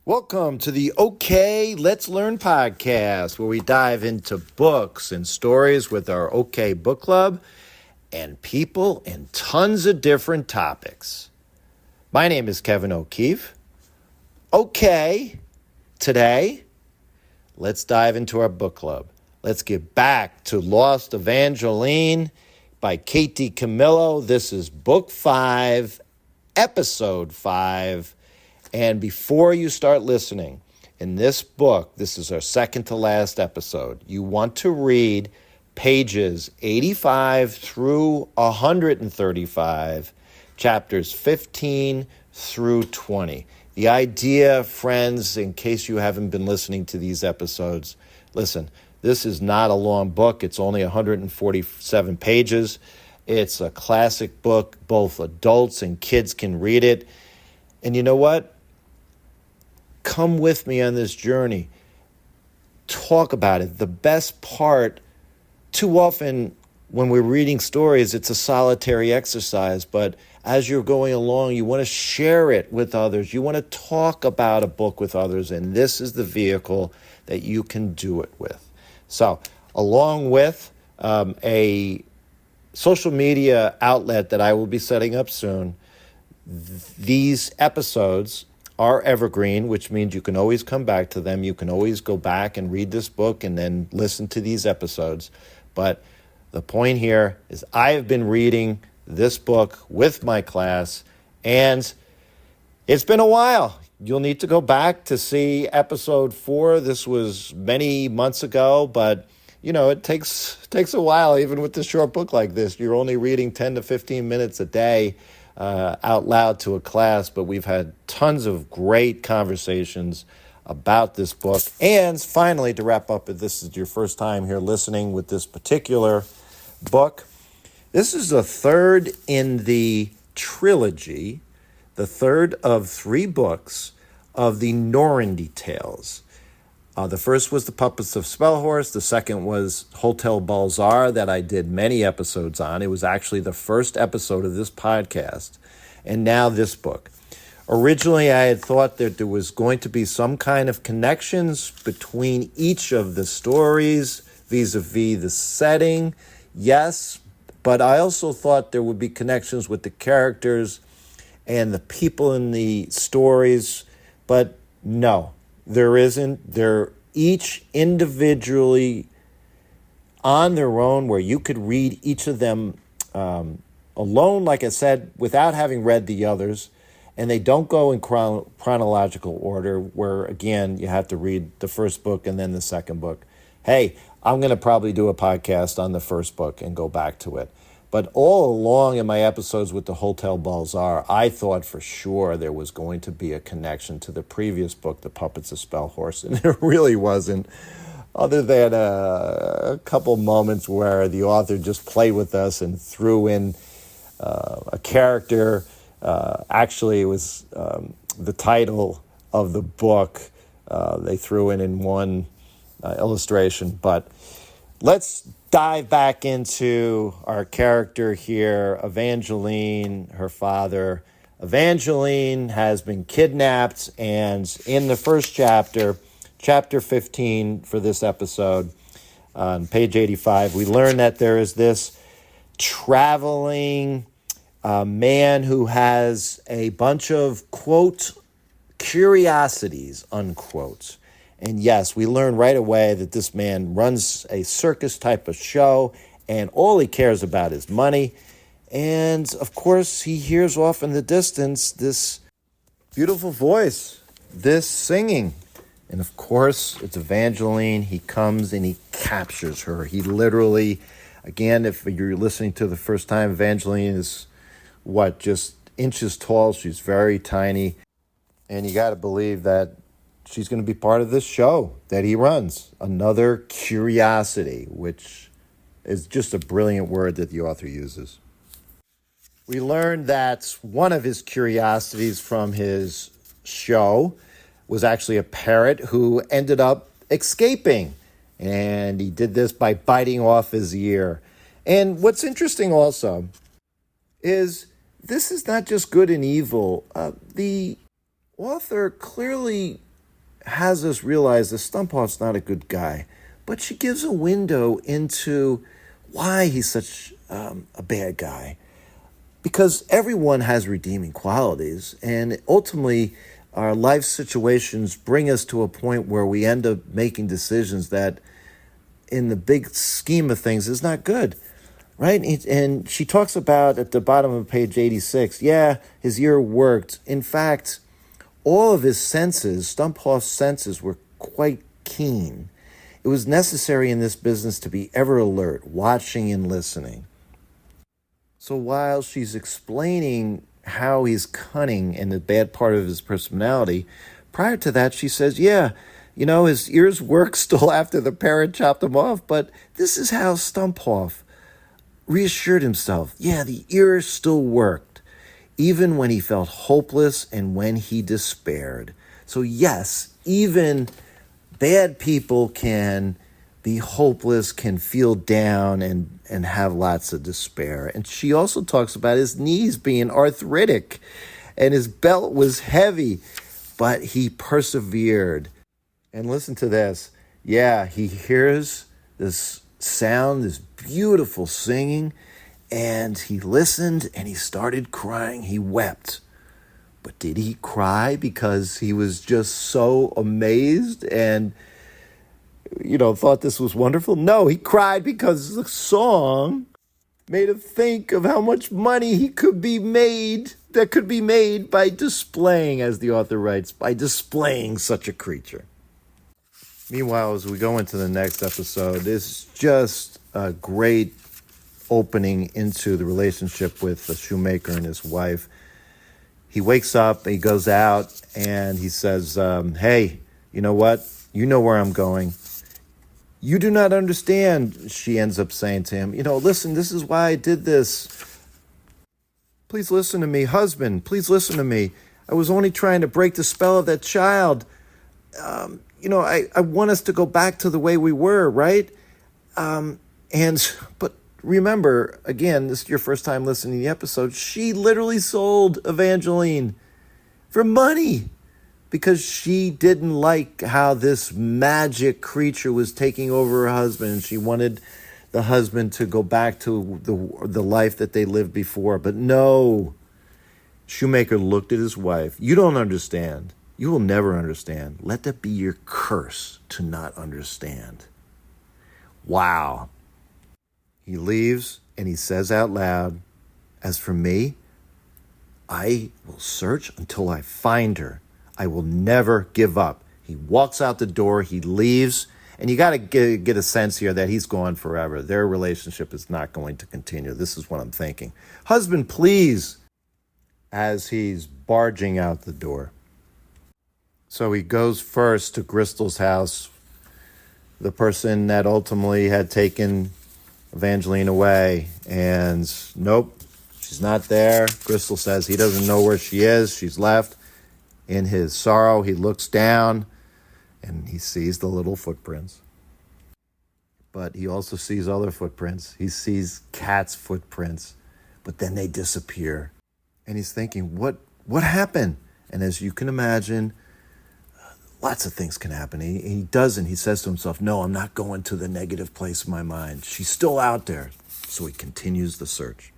Welcome to the OK Let's Learn podcast, where we dive into books and stories with our OK Book Club and people and tons of different topics. My name is Kevin O'Keefe. Okay, today, let's dive into our book club. Let's get back to Lost Evangeline by Kate DiCamillo. This is Book 5, Episode 5. And before you start listening, in this book, this is our second to last episode, you want to read pages 85 through 135, chapters 15 through 20. The idea, friends, in case you haven't been listening to these episodes, listen, this is not a long book. It's only 147 pages. It's a classic book. Both adults and kids can read it. And you know what? Come with me on this journey. Talk about it. The best part, too often when we're reading stories, it's a solitary exercise. But as you're going along, you want to share it with others. You want to talk about a book with others. And this is the vehicle that you can do it with. So, along with a social media outlet that I will be setting up soon, these episodes are evergreen, which means you can always come back to them. You can always go back and read this book and then listen to these episodes. But the point here is I have been reading this book with my class, and it's been a while. You'll need to go back to see episode 4. This was many months ago, but you know, it takes a while, even with a short book like this. You're only reading 10 to 15 minutes a day out loud to a class, but we've had tons of great conversations about this book. And finally, to wrap up, if this is your first time here listening with this particular book, this is the third in the trilogy, the third of 3 books of the Normandy Tales. The first was The Puppets of Spellhorse. The second was Hotel Balzar, that I did many episodes on. It was actually the first episode of this podcast. And now this book. Originally, I had thought that there was going to be some kind of connections between each of the stories vis-a-vis the setting. Yes, but I also thought there would be connections with the characters and the people in the stories. But no. There isn't. They're each individually on their own, where you could read each of them alone, like I said, without having read the others. And they don't go in chronological order, where, again, you have to read the first book and then the second book. Hey, I'm going to probably do a podcast on the first book and go back to it. But all along in my episodes with the Hotel Balzar, I thought for sure there was going to be a connection to the previous book, The Puppets of Spellhorse, and there really wasn't, other than a couple moments where the author just played with us and threw in a character. Actually, it was the title of the book they threw in one illustration. But let's dive back into our character here, Evangeline, her father. Evangeline has been kidnapped, and in the first chapter, chapter 15 for this episode, on page 85, we learn that there is this traveling man who has a bunch of, quote, curiosities, unquote. And yes, we learn right away that this man runs a circus type of show, and all he cares about is money. And of course, he hears off in the distance this beautiful voice, this singing. And of course, it's Evangeline. He comes and he captures her. He literally, again, if you're listening to the first time, Evangeline is just inches tall. She's very tiny. And you got to believe that she's going to be part of this show that he runs. Another curiosity, which is just a brilliant word that the author uses. We learned that one of his curiosities from his show was actually a parrot who ended up escaping. And he did this by biting off his ear. And what's interesting also is this is not just good and evil. The author clearly has us realize that Stumphoff's not a good guy, but she gives a window into why he's such a bad guy. Because everyone has redeeming qualities, and ultimately our life situations bring us to a point where we end up making decisions that in the big scheme of things is not good, right? And she talks about at the bottom of page 86, yeah, his ear worked. In fact, all of his senses, Stumphoff's senses, were quite keen. It was necessary in this business to be ever alert, watching and listening. So while she's explaining how he's cunning and the bad part of his personality, prior to that, she says, yeah, his ears work still after the parent chopped them off, but this is how Stumphoff reassured himself. Yeah, the ears still worked, even when he felt hopeless and when he despaired. So yes, even bad people can be hopeless, can feel down and have lots of despair. And she also talks about his knees being arthritic and his belt was heavy, but he persevered. And listen to this. Yeah, he hears this sound, this beautiful singing, and he listened and he started crying. He wept. But did he cry because he was just so amazed and thought this was wonderful? No, he cried because the song made him think of how much money that could be made by displaying, as the author writes, by displaying such a creature. Meanwhile, as we go into the next episode, it's just a great opening into the relationship with the shoemaker and his wife. He wakes up, he goes out, and he says, hey, you know what? You know where I'm going. You do not understand, she ends up saying to him. Listen, this is why I did this. Please listen to me. Husband, please listen to me. I was only trying to break the spell of that child. I want us to go back to the way we were, right? But remember, again, this is your first time listening to the episode, she literally sold Evangeline for money because she didn't like how this magic creature was taking over her husband, and she wanted the husband to go back to the life that they lived before. But no, Shoemaker looked at his wife. You don't understand. You will never understand. Let that be your curse to not understand. Wow. He leaves and he says out loud, as for me, I will search until I find her. I will never give up. He walks out the door, he leaves, and you got to get a sense here that he's gone forever. Their relationship is not going to continue. This is what I'm thinking. Husband, please, as he's barging out the door. So he goes first to Crystal's house, the person that ultimately had taken Evangeline away, and nope, she's not there. Crystal says he doesn't know where she is. She's left. In his sorrow, he looks down and he sees the little footprints. But he also sees other footprints. He sees Kat's footprints, but then they disappear. And he's thinking, what happened? And as you can imagine, lots of things can happen. He doesn't. He says to himself, no, I'm not going to the negative place in my mind. She's still out there. So he continues the search.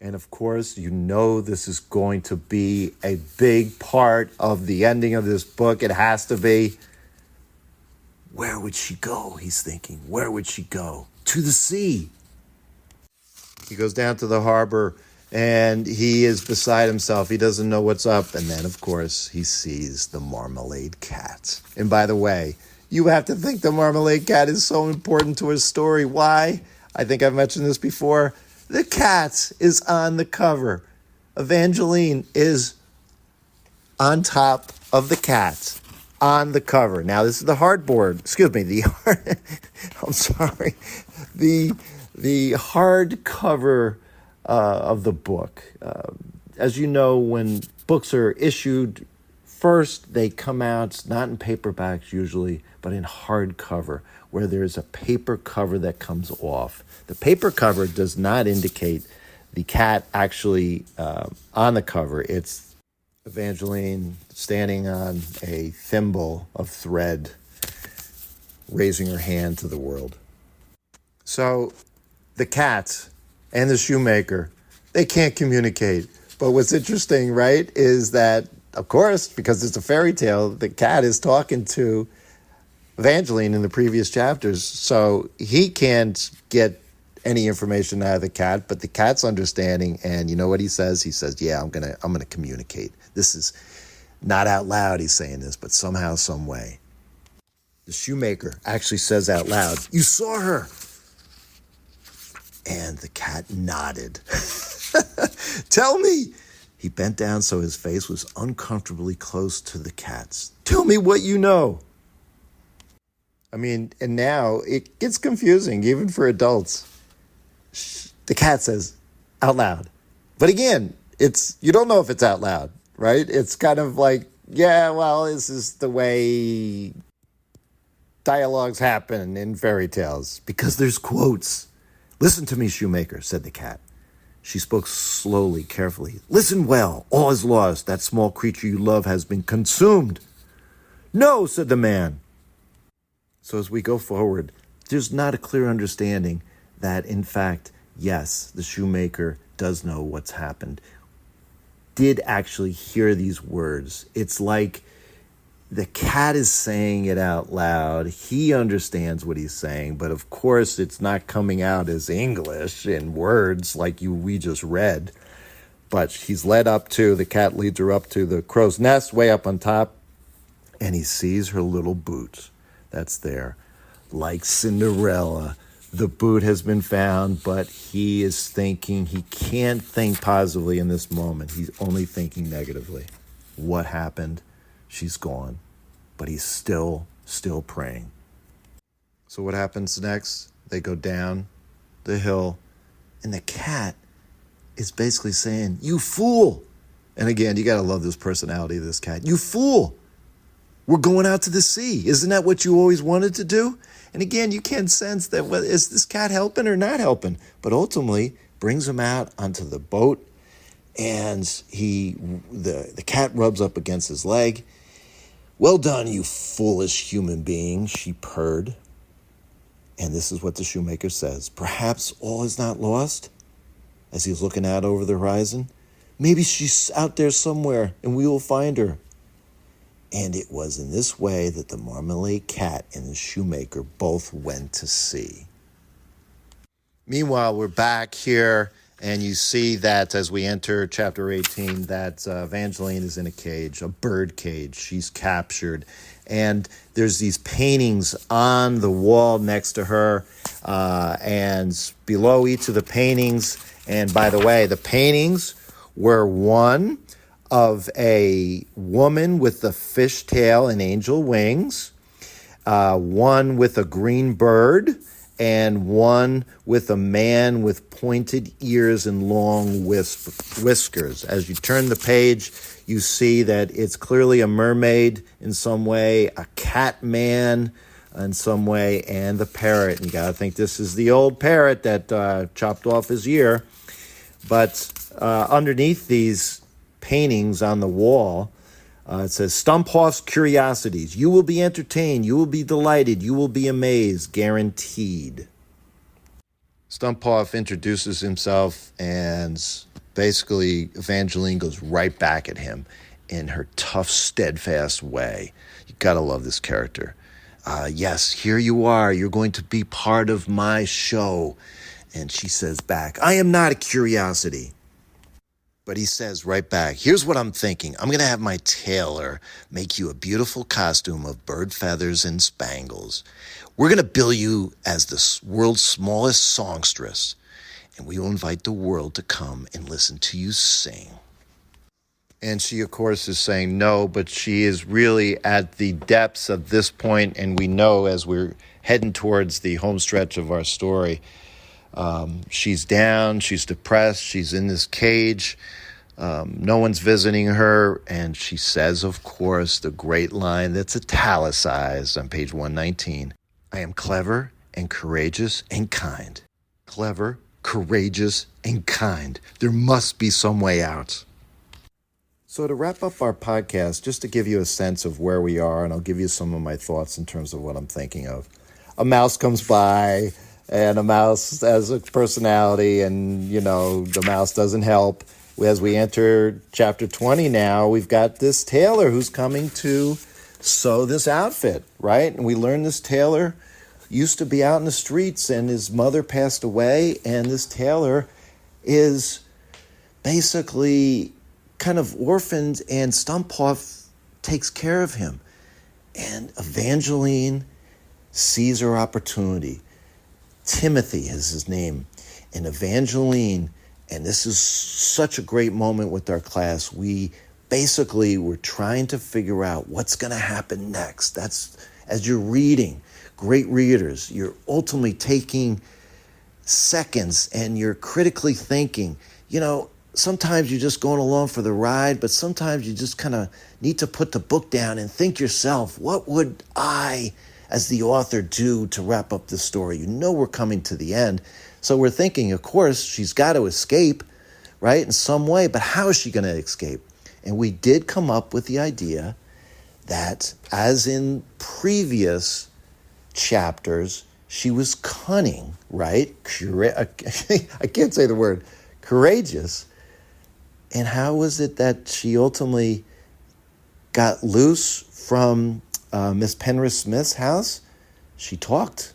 And of course, this is going to be a big part of the ending of this book. It has to be. Where would she go? He's thinking. Where would she go? To the sea. He goes down to the harbor and he is beside himself. He doesn't know what's up. And then, of course, he sees the Marmalade Cat. And by the way, you have to think the Marmalade Cat is so important to his story. Why? I think I've mentioned this before. The cat is on the cover. Evangeline is on top of the cat on the cover. Now, this is the hardboard. Excuse me, I'm sorry. The hard cover of the book. As you know, when books are issued first, they come out not in paperbacks usually, but in hardcover, where there's a paper cover that comes off. The paper cover does not indicate the cat actually on the cover. It's Evangeline standing on a thimble of thread, raising her hand to the world. So the cat and the shoemaker, they can't communicate. But what's interesting, right, is that, of course, because it's a fairy tale, the cat is talking to Evangeline in the previous chapters. So he can't get any information out of the cat, but the cat's understanding. And you know what he says? He says, yeah, I'm gonna communicate. This is not out loud, he's saying this, but somehow, some way. The shoemaker actually says out loud, you saw her. And the cat nodded. Tell me. He bent down so his face was uncomfortably close to the cat's. Tell me what you know. I mean, and now it gets confusing, even for adults. The cat says out loud. But again, you don't know if it's out loud, right? It's kind of like, yeah, well, this is the way dialogues happen in fairy tales, because there's quotes. Listen to me, shoemaker, said the cat. She spoke slowly, carefully. Listen well, all is lost. That small creature you love has been consumed. No, said the man. So as we go forward, there's not a clear understanding that, in fact, yes, the shoemaker does know what's happened, did actually hear these words. It's like the cat is saying it out loud. He understands what he's saying, but of course it's not coming out as English in words like we just read. But the cat leads her up to the crow's nest way up on top, and he sees her little boot that's there. Like Cinderella, the boot has been found, but he is thinking, he can't think positively in this moment. He's only thinking negatively. What happened? She's gone. But he's still praying. So what happens next? They go down the hill, and the cat is basically saying, you fool. And again, you got to love this personality of this cat. You fool. We're going out to the sea. Isn't that what you always wanted to do? And again, you can't sense that, well, is this cat helping or not helping? But ultimately, brings him out onto the boat, and the cat rubs up against his leg. Well done, you foolish human being, she purred. And this is what the shoemaker says. Perhaps all is not lost? As he's looking out over the horizon. Maybe she's out there somewhere, and we will find her. And it was in this way that the marmalade cat and the shoemaker both went to sea. Meanwhile, we're back here, and you see that as we enter chapter 18, that Evangeline is in a cage, a bird cage. She's captured. And there's these paintings on the wall next to her, and below each of the paintings. And by the way, the paintings were one of a woman with a fishtail and angel wings, one with a green bird, and one with a man with pointed ears and long whiskers. As you turn the page, you see that it's clearly a mermaid in some way, a cat man in some way, and the parrot. And you got to think this is the old parrot that chopped off his ear. But underneath these paintings on the wall, it says, Stumphoff's Curiosities. You will be entertained. You will be delighted. You will be amazed. Guaranteed. Stumphoff introduces himself, and basically Evangeline goes right back at him in her tough, steadfast way. You gotta love this character. Yes, here you are. You're going to be part of my show. And she says back, I am not a curiosity. But he says right back, here's what I'm thinking. I'm going to have my tailor make you a beautiful costume of bird feathers and spangles. We're going to bill you as the world's smallest songstress, and we will invite the world to come and listen to you sing. And she, of course, is saying no, but she is really at the depths of this point, and we know as we're heading towards the home stretch of our story, she's down, she's depressed, she's in this cage, no one's visiting her, and she says, of course, the great line that's italicized on page 119, I am clever and courageous and kind. Clever, courageous, and kind. There must be some way out. So to wrap up our podcast, just to give you a sense of where we are, and I'll give you some of my thoughts in terms of what I'm thinking of. A mouse comes by, and a mouse has a personality, and, the mouse doesn't help. As we enter chapter 20 now, we've got this tailor who's coming to sew this outfit, right? And we learn this tailor used to be out in the streets, and his mother passed away, and this tailor is basically kind of orphaned, and Stumphoff takes care of him. And Evangeline sees her opportunity. Timothy is his name. And Evangeline, and this is such a great moment with our class, we're trying to figure out what's going to happen next. That's, as you're reading, great readers, you're ultimately taking seconds and you're critically thinking. Sometimes you're just going along for the ride, but sometimes you just kind of need to put the book down and think yourself, what would I, as the author, do to wrap up this story? We're coming to the end. So we're thinking, of course, she's got to escape, right, in some way, but how is she going to escape? And we did come up with the idea that, as in previous chapters, she was cunning, right? I can't say the word, courageous. And how was it that she ultimately got loose from Miss Penrith Smith's house? She talked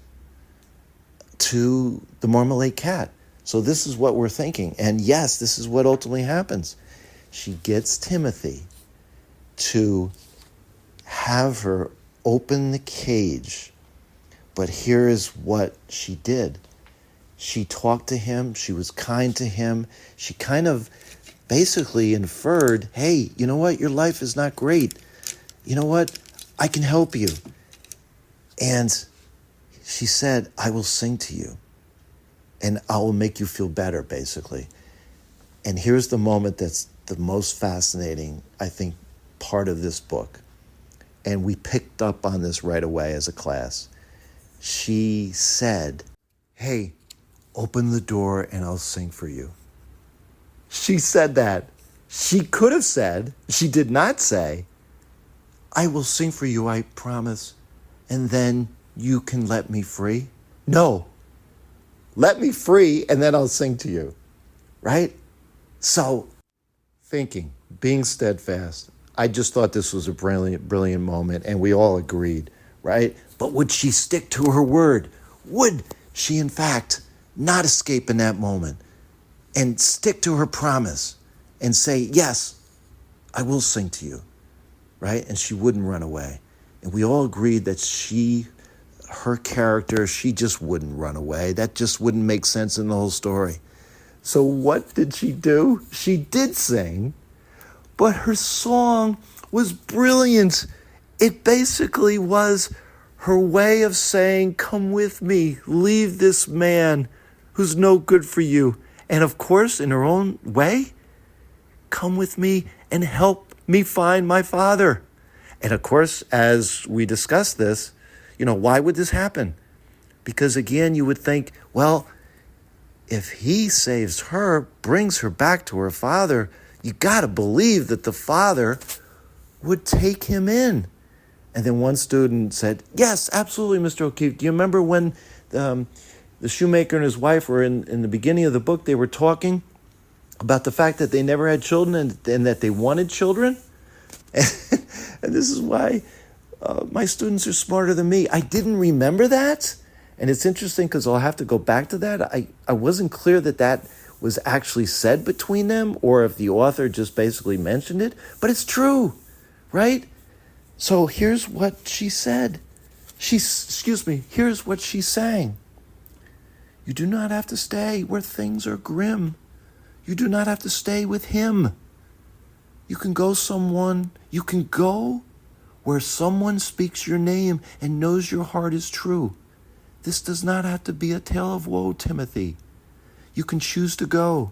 to the Marmalade Cat. So this is what we're thinking. And yes, this is what ultimately happens. She gets Timothy to have her open the cage. But here is what she did. She talked to him. She was kind to him. She kind of basically inferred, hey, you know what? Your life is not great. You know what? I can help you. And she said, I will sing to you. And I will make you feel better, basically. And here's the moment that's the most fascinating, I think, part of this book. And we picked up on this right away as a class. She said, hey, open the door and I'll sing for you. She said that. She could have said, she did not say, I will sing for you, I promise, and then you can let me free. No, let me free and then I'll sing to you, right? So, thinking, being steadfast. I just thought this was a brilliant moment, and we all agreed, right? But would she stick to her word? Would she, in fact, not escape in that moment and stick to her promise and say, yes, I will sing to you, right? And she wouldn't run away. And we all agreed that her character, she just wouldn't run away. That just wouldn't make sense in the whole story. So what did she do? She did sing, but her song was brilliant. It basically was her way of saying, come with me, leave this man who's no good for you. And of course, in her own way, come with me and help me find my father. And of course, as we discussed this, why would this happen? Because again, you would think, well, if he saves her, brings her back to her father, you got to believe that the father would take him in. And then one student said, yes, absolutely, Mr. O'Keefe. Do you remember when the shoemaker and his wife were in the beginning of the book, they were talking about the fact that they never had children and that they wanted children? And this is why my students are smarter than me. I didn't remember that. And it's interesting because I'll have to go back to that. I wasn't clear that was actually said between them or if the author just basically mentioned it. But it's true, right? So here's what she said. Here's what she sang. You do not have to stay where things are grim. You do not have to stay with him. You can go where someone speaks your name and knows your heart is true. This does not have to be a tale of woe, Timothy. You can choose to go.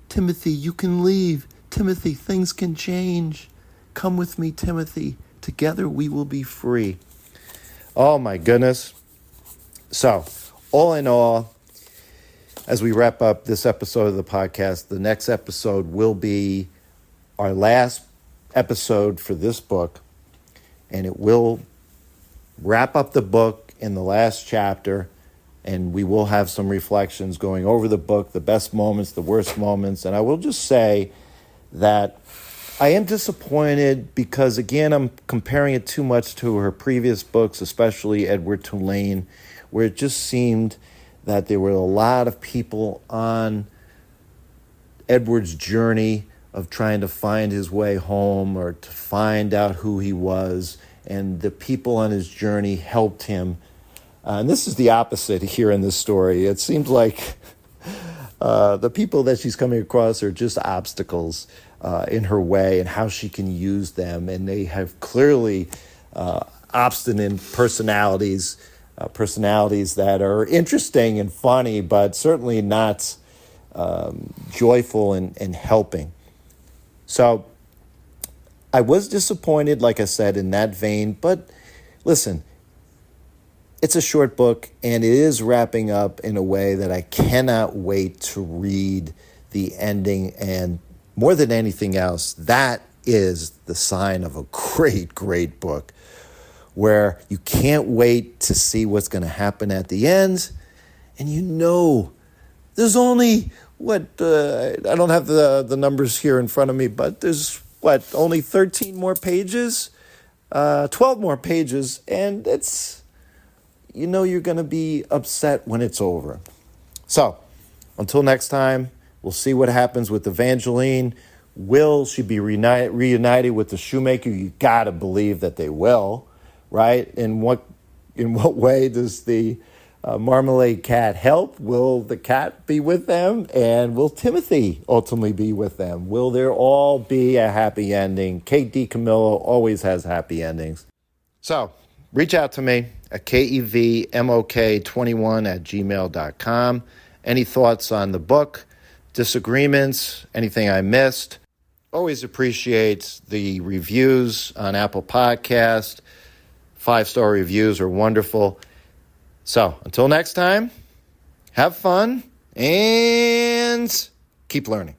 Timothy, you can leave. Timothy, things can change. Come with me, Timothy. Together we will be free. Oh my goodness. So, all in all, as we wrap up this episode of the podcast, the next episode will be our last episode for this book, and it will wrap up the book in the last chapter, and we will have some reflections going over the book, the best moments, the worst moments. And I will just say that I am disappointed because, again, I'm comparing it too much to her previous books, especially Edward Tulane, where it just seemed that there were a lot of people on Edward's journey of trying to find his way home or to find out who he was, and the people on his journey helped him. And this is the opposite here in this story. It seems like the people that she's coming across are just obstacles in her way and how she can use them. And they have clearly obstinate personalities that are interesting and funny, but certainly not joyful and helping. So I was disappointed, like I said, in that vein. But listen, it's a short book, and it is wrapping up in a way that I cannot wait to read the ending. And more than anything else, that is the sign of a great, great book, where you can't wait to see what's going to happen at the end. And you know, there's only, I don't have the numbers here in front of me, but there's, only 13 more pages? 12 more pages, and it's, you're going to be upset when it's over. So, until next time, we'll see what happens with Evangeline. Will she be reunited with the shoemaker? You got to believe that they will, right? In what way does the Marmalade Cat help? Will the cat be with them? And will Timothy ultimately be with them? Will there all be a happy ending? Kate DiCamillo always has happy endings. So reach out to me at kevmok21@gmail.com. Any thoughts on the book, disagreements, anything I missed? Always appreciate the reviews on Apple Podcast. 5-star reviews are wonderful. So, until next time, have fun and keep learning.